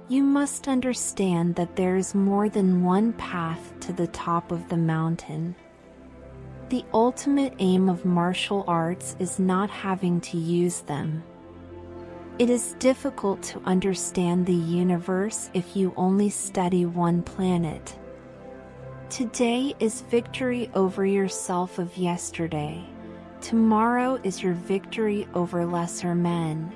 You must understand that there is more than one path to the top of the mountain. The ultimate aim of martial arts is not having to use them. It is difficult to understand the universe if you only study one planet. Today is victory over yourself of yesterday. Tomorrow is your victory over lesser men.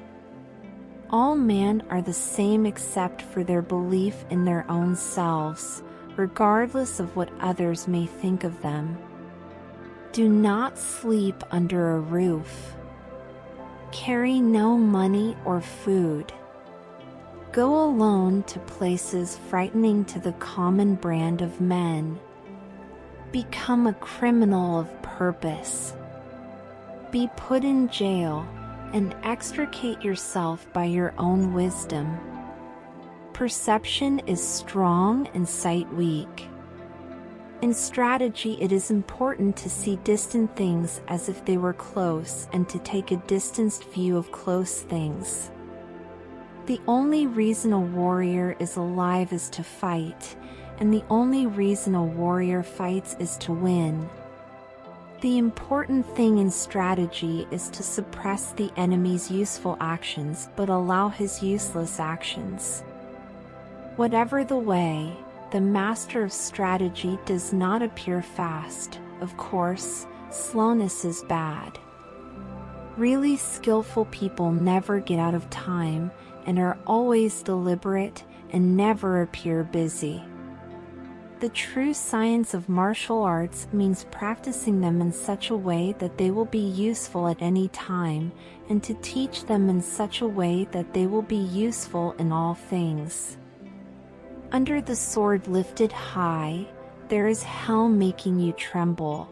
All men are the same except for their belief in their own selves, regardless of what others may think of them. Do not sleep under a roof. Carry no money or food. Go alone to places frightening to the common brand of men. Become a criminal of purpose. Be put in jail and extricate yourself by your own wisdom. Perception is strong and sight weak. In strategy, it is important to see distant things as if they were close and to take a distanced view of close things. The only reason a warrior is alive is to fight, and the only reason a warrior fights is to win. The important thing in strategy is to suppress the enemy's useful actions but allow his useless actions. Whatever the way, the master of strategy does not appear fast. Of course, slowness is bad. Really skillful people never get out of time and are always deliberate and never appear busy. The true science of martial arts means practicing them in such a way that they will be useful at any time, and to teach them in such a way that they will be useful in all things. Under the sword lifted high, there is hell making you tremble.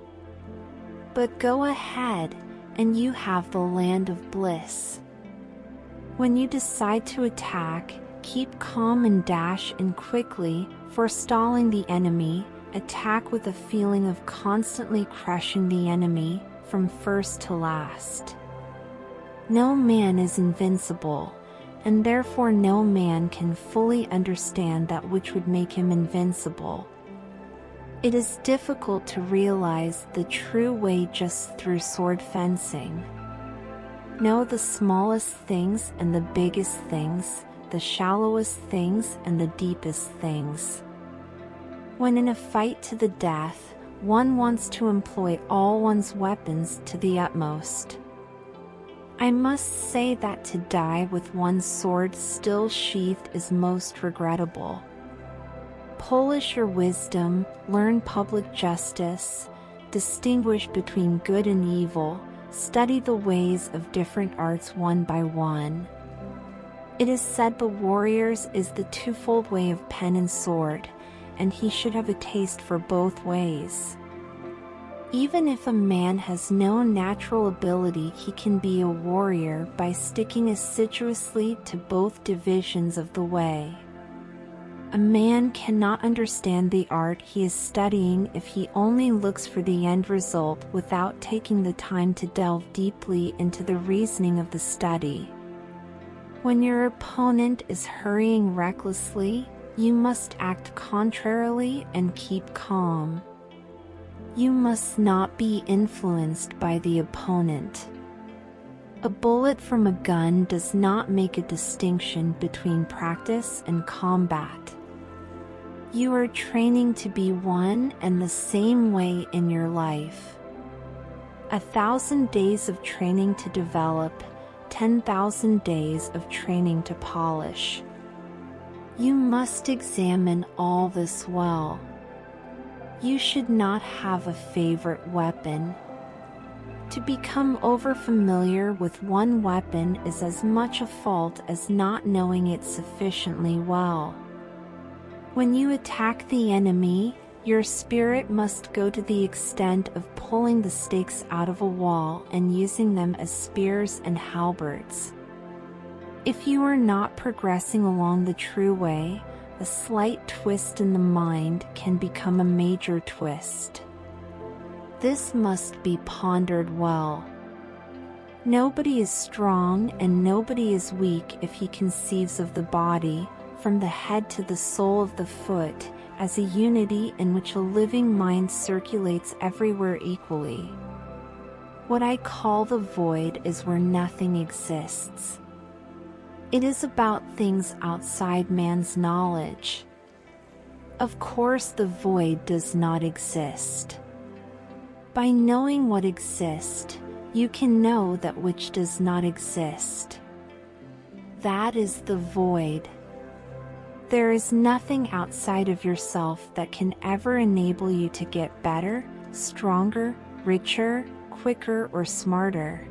But go ahead, and you have the land of bliss. When you decide to attack, keep calm and dash in quickly, forestalling the enemy. Attack with a feeling of constantly crushing the enemy, from first to last. No man is invincible, and therefore no man can fully understand that which would make him invincible. It is difficult to realize the true way just through sword fencing. Know the smallest things and the biggest things, the shallowest things and the deepest things. When in a fight to the death, one wants to employ all one's weapons to the utmost. I must say that to die with one's sword still sheathed is most regrettable. Polish your wisdom, learn public justice, distinguish between good and evil, study the ways of different arts one by one. It is said the warrior's is the twofold way of pen and sword, and he should have a taste for both ways. Even if a man has no natural ability, he can be a warrior by sticking assiduously to both divisions of the way. A man cannot understand the art he is studying if he only looks for the end result without taking the time to delve deeply into the reasoning of the study. When your opponent is hurrying recklessly, you must act contrarily and keep calm. You must not be influenced by the opponent. A bullet from a gun does not make a distinction between practice and combat. You are training to be one and the same way in your life. 1,000 days of training to develop, 10,000 days of training to polish. You must examine all this well. You should not have a favorite weapon. To become overfamiliar with one weapon is as much a fault as not knowing it sufficiently well. When you attack the enemy, your spirit must go to the extent of pulling the stakes out of a wall and using them as spears and halberds. If you are not progressing along the true way, a slight twist in the mind can become a major twist. This must be pondered well. Nobody is strong and nobody is weak if he conceives of the body, from the head to the sole of the foot, as a unity in which a living mind circulates everywhere equally. What I call the void is where nothing exists. It is about things outside man's knowledge. Of course, the void does not exist. By knowing what exists, you can know that which does not exist. That is the void. There is nothing outside of yourself that can ever enable you to get better, stronger, richer, quicker, or smarter.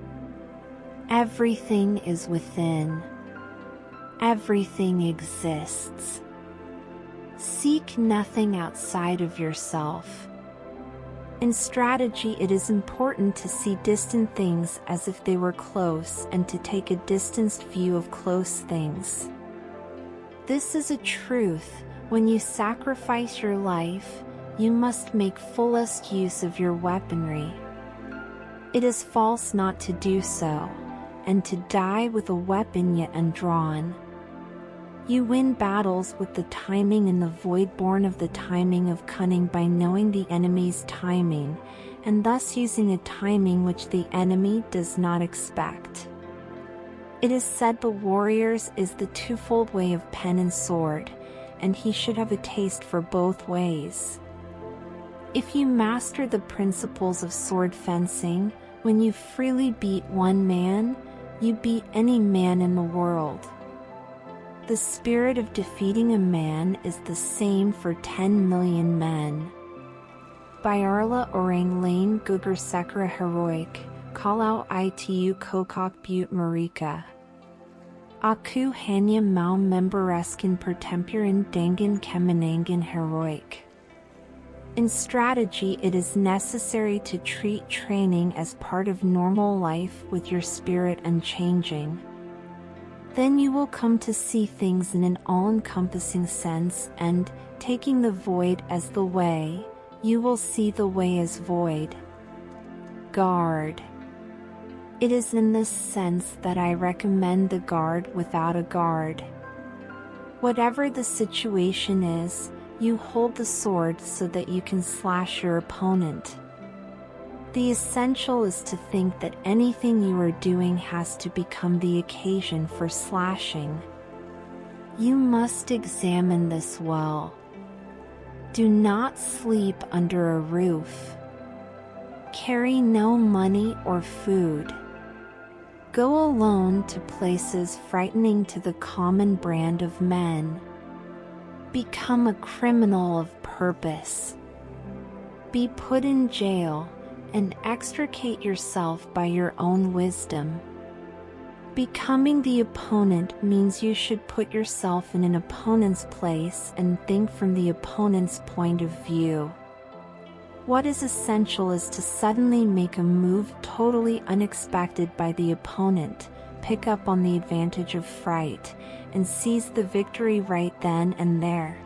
Everything is within. Everything exists. Seek nothing outside of yourself. In strategy, it is important to see distant things as if they were close and to take a distanced view of close things. This is a truth. When you sacrifice your life, you must make fullest use of your weaponry. It is false not to do so, and to die with a weapon yet undrawn. You win battles with the timing in the void, born of the timing of cunning, by knowing the enemy's timing, and thus using a timing which the enemy does not expect. It is said the warrior's is the twofold way of pen and sword, and he should have a taste for both ways. If you master the principles of sword fencing, when you freely beat one man, you beat any man in the world. The spirit of defeating a man is the same for 10 million men. Byarla orang lain gugur sekara heroic, kalau itu kokok but mereka. Aku hanya mau membereskan pertempuran dengan kemenangan heroic. In strategy, it is necessary to treat training as part of normal life with your spirit unchanging. Then you will come to see things in an all-encompassing sense, and, taking the void as the way, you will see the way as void. Guard. It is in this sense that I recommend the guard without a guard. Whatever the situation is, you hold the sword so that you can slash your opponent. The essential is to think that anything you are doing has to become the occasion for slashing. You must examine this well. Do not sleep under a roof. Carry no money or food. Go alone to places frightening to the common brand of men. Become a criminal of purpose. Be put in jail, and extricate yourself by your own wisdom. Becoming the opponent means you should put yourself in an opponent's place and think from the opponent's point of view. What is essential is to suddenly make a move totally unexpected by the opponent, pick up on the advantage of fright, and seize the victory right then and there.